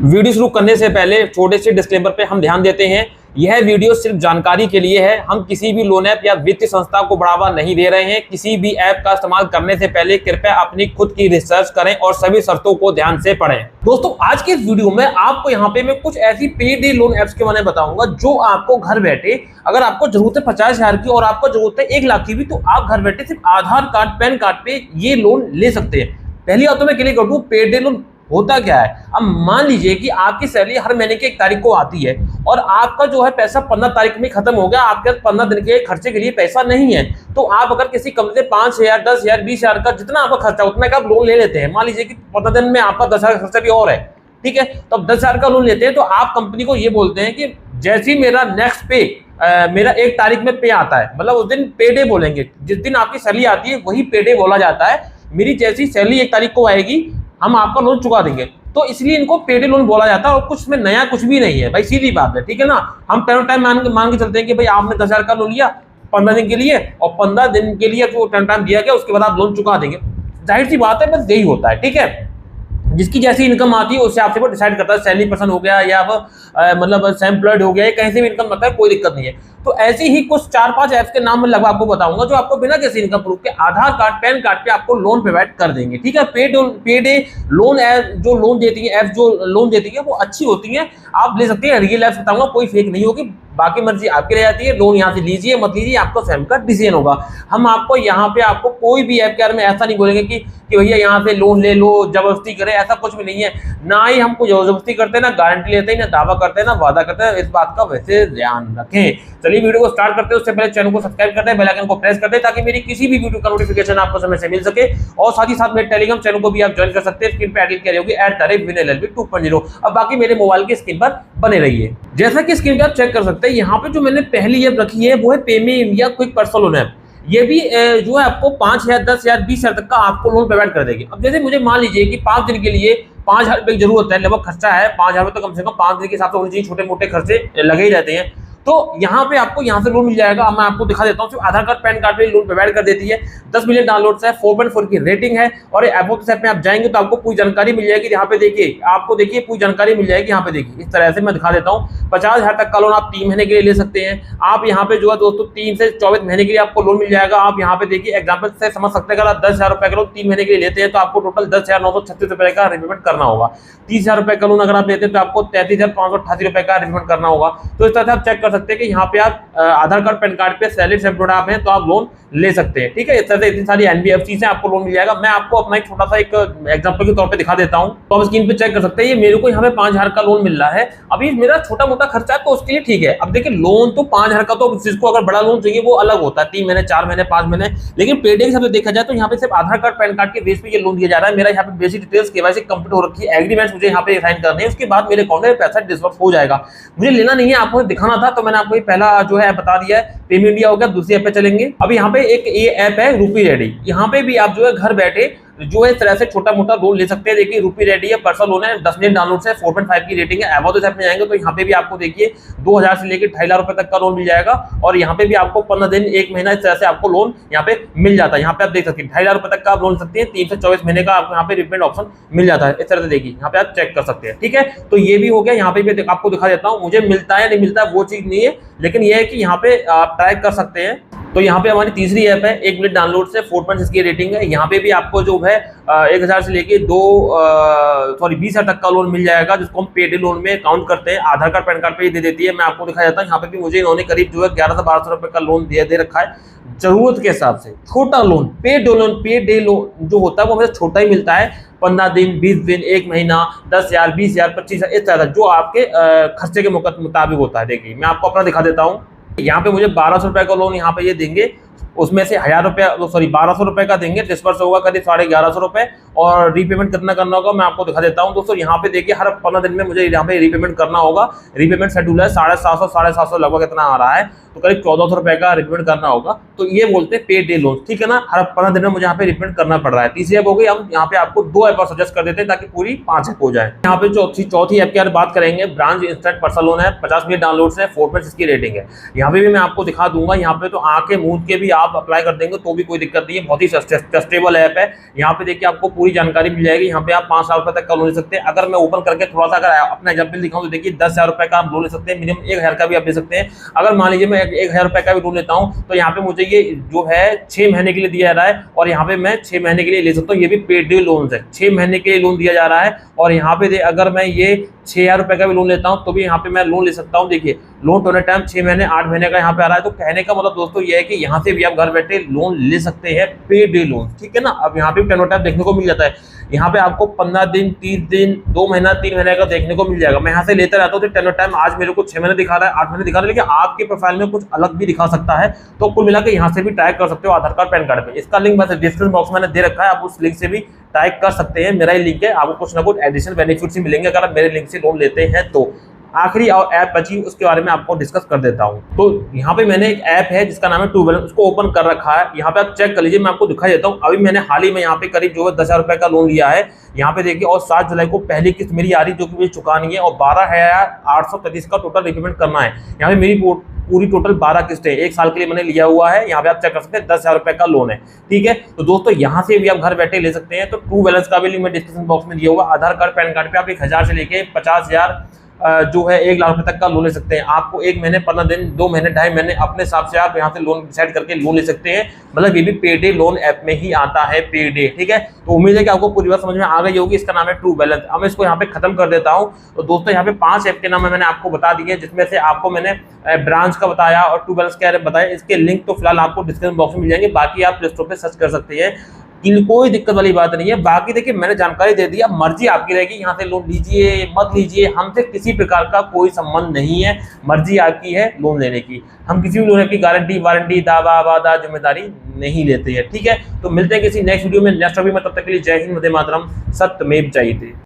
Video शुरू करने से पहले छोटे से डिस्क्लेमर पे हम ध्यान देते हैं, यह वीडियो सिर्फ जानकारी के लिए है। हम किसी भी लोन ऐप या वित्तीय संस्था को बढ़ावा नहीं दे रहे हैं। किसी भी ऐप का इस्तेमाल करने से पहले कृपया अपनी खुद की रिसर्च करें और सभी शर्तों को ध्यान से पढ़ें। दोस्तों, आज के इस वीडियो में आपको यहाँ पे मैं कुछ ऐसी पेड लोन ऐप्स के बारे में बताऊंगा जो आपको घर बैठे, अगर आपको जरूरत है 50,000 की और आपको जरूरत है 1 लाख की भी, तो आप घर बैठे सिर्फ आधार कार्ड, पैन कार्ड पे ये लोन ले सकते हैं। पहली बात तो मैं क्लियर कर दूं, पेड लोन होता क्या है। अब मान लीजिए कि आपकी सैलरी हर महीने की 1 तारीख को आती है और आपका जो है पैसा 15 तारीख में खत्म हो गया, आपके 15 दिन के खर्चे के लिए पैसा नहीं है, तो आप अगर किसी कंपनी से 5,000, 10,000, 20,000 का जितना आपका खर्चा उतना का आप लोन ले लेते हैं। मान लीजिए कि 15 दिन में आपका 10,000 का खर्चा भी और है, ठीक है, तो अब 10,000 का लोन लेते हैं, तो आप कंपनी को ये बोलते हैं कि जैसे ही मेरा नेक्स्ट पे मेरा 1 तारीख में पे आता है, मतलब उस दिन पे डे बोलेंगे, जिस दिन आपकी सैलरी आती है वही पे डे बोला जाता है। मेरी जैसी सैलरी 1 तारीख को आएगी, हम आपका लोन चुका देंगे, तो इसलिए इनको पेड लोन बोला जाता है। और कुछ में नया कुछ भी नहीं है भाई, सीधी बात है, ठीक है ना। हम टाइम टाइम मान के चलते हैं कि भाई आपने 10,000 का लोन लिया 15 दिन के लिए, और 15 दिन के लिए जो टाइम दिया गया उसके बाद आप लोन चुका देंगे। जाहिर सी बात है, बस यही होता है, ठीक है। जिसकी जैसी इनकम आती है उससे आपसे वो डिसाइड करता है, सैलरी पर्सन हो गया या वो मतलब एम्प्लॉयड हो गया, कहीं से भी इनकम आता है, कोई दिक्कत नहीं है। तो ऐसी ही कुछ 4-5 ऐप्स के नाम मैं लगभग आपको बताऊंगा जो आपको बिना किसी इनकम प्रूफ के आधार कार्ड, पैन कार्ड पे आपको लोन प्रोवाइड कर देंगे, ठीक है। पेड लोन जो लोन देती है, ऐप जो लोन देती है वो अच्छी होती है, आप ले सकते हैं। रियल ऐप बताऊंगा, कोई फेक नहीं होगी, बाकी मर्जी आपकी रह जाती है। लोन यहाँ से लीजिए मत लीजिए, आपको स्वयं का डिसीजन होगा। हम आपको यहाँ पे आपको कोई भी ऐप के बारे में ऐसा नहीं बोलेंगे कि भैया यहाँ से लोन ले लो, जबरदस्ती करें, ऐसा कुछ भी नहीं है। ना ही हमको जबरदस्ती करते हैं, ना गारंटी लेते हैं, ना दावा करते हैं, ना वादा करते हैं। इस बात का वैसे ध्यान रखें। चलिए वीडियो को स्टार्ट करते हैं, उससे पहले चैनल को सब्सक्राइब करते हैं, बेल आइकन को प्रेस करते हैं ताकि मेरी किसी भी वीडियो का नोटिफिकेशन आपको समय से मिल सके। और साथ ही साथ मेरे टेलीग्राम चैनल को भी आप ज्वाइन कर सकते हैं, स्क्रीन पे क्लिक करी होगी @winllb 2.0। अब बाकी मेरे मोबाइल की स्क्रीन पर बने रहिए। जैसा कि स्क्रीन पर आप चेक कर सकते हैं, यहाँ पे जो मैंने पहली ऐप रखी है वो है PayMe India quick personal loan app. ये भी जो है आपको 5,000, 10,000, 20,000 तक का आपको लोन प्रोवाइड कर देगी। अब जैसे मुझे मान लीजिए कि 5 दिन के लिए 5,000 रुपए की जरूरत है, लगभग खर्चा है 5,000 रुपए, तो कम से कम 5 दिन के हिसाब से होनी चाहिए, छोटे मोटे खर्चे लगे ही रहते हैं। तो यहाँ पे आपको यहाँ से लोन मिल जाएगा। मैं आपको दिखा देता हूँ, सिर्फ आधार कार्ड, पैन कार्ड पे लोन प्रोवाइड कर देती है। 10 मिलियन डाउनलोड्स है, 4.4 की रेटिंग है। और ऐप में आप जाएंगे तो आपको पूरी जानकारी मिल जाएगी। यहाँ पे देखिए, आपको देखिए पूरी जानकारी मिल जाएगी। यहाँ पे देखिए, इस तरह से मैं दिखा देता हूँ। 50,000 तक का लोन आप 3 महीने के लिए ले सकते हैं। आप यहाँ पे जो है दोस्तों 3 से 24 महीने के लिए आपको लोन मिल जाएगा। आप यहाँ पे देखिए एग्जाम्पल से समझ सकते हैं, अगर आप 10,000 रुपए का लोन 3 महीने के लिए लेते हैं तो आपको टोटल 10,936 रुपए का रिपेमेंट करना होगा। 30,000 रुपए का लोन अगर आप लेते हैं तो आपको 33,588 रुपए का रिपेमेंट करना होगा। तो इस तरह से आप चेक कर सकते हैं कि यहाँ पे आधार कार्ड, पैन कार्ड पे सैलरी से एम्प्लॉयड आप हैं तो आप लोन ले सकते हैं, ठीक है। इस तरह से इतनी सारी एनबीएफसी से आपको लोन मिल जाएगा। मैं आपको अपना एक छोटा सा एक एग्जांपल के तौर पे दिखा देता हूं, तो आप स्क्रीन पे चेक कर सकते हैं। ये मेरे को यहाँ पे 5,000 का लोन मिल रहा है। अभी मेरा छोटा मोटा खर्चा है तो उसके लिए ठीक है। अब देखिए, लोन तो 5,000 का, तो जिसको अगर बड़ा लोन चाहिए वो अलग होता है, 3 महीने, 4 महीने, 5 महीने। लेकिन पेड के हिसाब से देखा जाए तो यहाँ पे सिर्फ आधार कार्ड, पैन कार्ड के बेस पे ये लोन दिया जा रहा है। मेरा यहाँ पे बेसिक डिटेल्स केवाईसी कंप्लीट हो रखी है, एग्रीमेंट्स मुझे यहाँ पे साइन करने हैं, उसके बाद मेरे अकाउंट में पैसा डिस्बर्स हो जाएगा। मुझे लेना नहीं है, आपको दिखाना था, तो मैंने आपको पहला जो है बता दिया है। पेमे इंडिया हो गया, दूसरी ऐप पे चलेंगे। अब यहाँ पे एक ये ऐप है रूपी रेडी। यहाँ पे भी आप जो है घर बैठे जो है इस तरह से छोटा मोटा लोन ले सकते हैं। देखिए, रूपी रेडी है, पर्सनल लोन है, 10 मिलियन डाउनलोड है, 4.5 की रेटिंग है। एवोस ऐप में जाएंगे तो यहाँ पे भी आपको देखिए 2,000 से लेकर 2.5 लाख रुपए तक का लोन मिल जाएगा। और यहाँ पे भी आपको 15 दिन, 1 महीना, इस तरह से आपको लोन यहाँ पे मिल जाता है। यहाँ पे आप देख सकते हैं 2.5 लाख रुपए तक का आप लोन सकते हैं। 3 से 24 महीने का आपको यहाँ पे रिपेमेंट ऑप्शन मिल जाता है। इस तरह से देखिए, यहाँ पे आप चेक कर सकते हैं, ठीक है। तो ये भी हो गया। यहाँ पे भी आपको दिखा देता हूँ, मुझे मिलता है नहीं मिलता है वो चीज नहीं है, लेकिन ये है कि यहाँ पे आप ट्राई कर सकते हैं। तो यहाँ पे हमारी तीसरी ऐप है, 1 मिनट डाउनलोड से 4.6 की रेटिंग है। यहाँ पे भी आपको जो है 1,000 से लेके 20,000 तक का लोन मिल जाएगा, जिसको हम पेड लोन में काउंट करते हैं। आधार कार्ड, पैन कार्ड पे दे देती है। मैं आपको दिखा देता हूँ, यहाँ पे भी मुझे इन्होंने करीब जो है 11 से 1200 रुपए का लोन दे रखा है, जरूरत के हिसाब से। छोटा लोन, पेड लोन जो होता है वो हमें छोटा ही मिलता है। 15 दिन, 20 दिन, 1 महीना, 10,000, 20,000, 25,000, इस तरह जो आपके खर्चे के मुताबिक होता है। देखिए, मैं आपको अपना दिखा देता हूँ। यहाँ पे मुझे 1,200 रुपए का लोन यहाँ पे ये देंगे, उसमें से 1,200 रुपए का देंगे। डिस्बर्स होगा करीब 1150 रुपए। और रीपेमेंट कितना करना होगा मैं आपको दिखा देता हूँ दोस्तों। यहाँ पे देखिए, हर 15 दिन में मुझे यहाँ पे रीपेमेंट करना होगा। रीपेमेंट शेड्यूल है 750 लगभग इतना आ रहा है। तो करीब 1400 रुपए का रिपेमेंट करना होगा। तो ये बोलते हैं पे डे लोन, ठीक है ना। हर 15 दिन में मुझे यहाँ पे रिपेमेंट करना पड़ रहा है। तीसरी ऐप हो गई, हम यहाँ पे आपको 2 ऐप और सजेस्ट कर देते हैं ताकि पूरी 5 ऐप हो जाए। यहाँ पे चौथी ऐप की यार बात करेंगे, ब्रांच इंस्टेंट पर्सनल लोन है, 50 मिलियन डाउनलोड्स है, 4.6 की रेटिंग है। यहाँ पे भी मैं आपको दिखा दूंगा, यहाँ पे तो आके मूंद के भी आप अप्लाई कर देंगे तो भी कोई दिक्कत नहीं है, बहुत ही ट्रस्टेबल ऐप है। यहाँ पे देखिए आपको पूरी जानकारी मिल जाएगी। यहाँ पे आप 5 लाख रुपए तक का लोन ले सकते हैं। अगर मैं ओपन करके थोड़ा सा अगर अपना एग्जाम्पल दिखाऊं तो देखिए 10,000 रुपए का आप लोन ले सकते हैं, मिनिमम 1,000 का भी आप ले सकते हैं। अगर मान लीजिए मैं 1,000 रुपए का भी लोन लेता हूं तो यहाँ पे मुझे ये जो है 6 महीने के लिए दिया जा रहा है, और यहाँ पे मैं 6 महीने के लिए ले सकता हूँ। ये भी पेड डे लोन है, 6 महीने के लिए लोन दिया जा रहा है। और यहाँ पे अगर मैं ये 6,000 रुपए का भी लोन लेता हूँ तो भी यहाँ पे मैं लोन ले सकता हूँ। देखिए लोन टोटल टाइम 6 महीने 8 महीने का यहाँ पे आ रहा है। तो कहने का मतलब दोस्तों ये है कि यहाँ से भी आप घर बैठे लोन ले सकते हैं, पे डे लोन, ठीक है ना। अब यहाँ पे टेन्योर टाइम देखने को मिल जाता है। यहाँ पे आपको 15 दिन, 30 दिन, 2 महीना, 3 महीने का देखने को मिल जाएगा। मैं यहाँ से लेता रहता हूँ तो टेन्योर टाइम आज मेरे को 6 महीने दिखा रहा है, 8 महीने दिखा रहा है, लेकिन आपके प्रोफाइल में कुछ अलग भी दिखा सकता है। तो कुल मिला के यहाँ से भी ट्रैक कर सकते हो आधार कार्ड, पैन कार्ड पे। इसका लिंक बस डिस्क्रिप्शन बॉक्स में मैंने दे रखा है, आप उस लिंक से भी ट्रैक कर सकते हैं। मेरा ही लिंक है, आपको कुछ ना कुछ एडिशनल बेनिफिट्स मिलेंगे अगर आप मेरे लिंक से लोन लेते हैं तो। आखिरी ऐप बची उसके बारे में आपको डिस्कस कर देता हूं। तो यहाँ पे मैंने एक ऐप है जिसका नाम है ट्रू बैलेंस, उसको ओपन कर रखा है। यहाँ पे आप चेक कर लीजिए, मैं आपको दिखा देता हूँ। अभी मैंने हाल ही में यहाँ पे करीब जो है 10,000 रुपए का लोन लिया है। यहाँ पे देखिए, और 7 जुलाई को पहली किस्त मेरी आ रही जो कि मुझे चुकानी है, और 12,833 का टोटल रिपेमेंट करना है। यहाँ पे मेरी पूरी टोटल 12 किस्तें 1 साल के लिए मैंने लिया हुआ है। यहाँ पे आप चेक कर सकते हैं 10,000 रुपए का लोन है, ठीक है। तो दोस्तों यहाँ से भी आप घर बैठे ले सकते हैं। तो ट्रू बैलेंस का भी लिंक मैं डिस्क्रिप्शन बॉक्स में दिया हुआ। आधार कार्ड, पैन कार्ड पे आप 1,000 से लेके 50,000 जो है 1 लाख रुपए तक का लोन ले सकते हैं। आपको 1 महीने, 15 दिन, 2 महीने, 2.5 महीने अपने हिसाब से आप यहाँ से लोन डिसाइड करके लोन ले सकते हैं। मतलब ये भी पे डे लोन ऐप में ही आता है, पे डे, ठीक है। तो उम्मीद है कि आपको पूरी बात समझ में आ गई होगी। इसका नाम है ट्रू बैलेंस। अब मैं इसको यहाँ पे खत्म कर देता हूँ। तो दोस्तों यहाँ पे 5 ऐप के नाम मैंने आपको बता दिए, जिसमें से आपको मैंने ब्रांच का बताया और ट्रू बैलेंस क्या बताया। इसके लिंक तो फिलहाल आपको डिस्क्रिप्शन बॉक्स में मिल जाएंगे, बाकी आप प्ले स्टोर पे सर्च कर सकते हैं। कोई दिक्कत वाली बात नहीं है। बाकी देखिए मैंने जानकारी दे दी, अब मर्जी आपकी रहेगी, यहाँ से लोन लीजिए मत लीजिए, हमसे किसी प्रकार का कोई संबंध नहीं है। मर्जी आपकी है लोन लेने की। हम किसी भी लोन की गारंटी, वारंटी, दावा, वादा, जिम्मेदारी नहीं लेते हैं, ठीक है। तो मिलते हैं किसी नेक्स्ट वीडियो में, नेक्स्ट टॉपिक में। तब तक के लिए जय हिंद, वंदे मातरम, सत्यमेव जयते।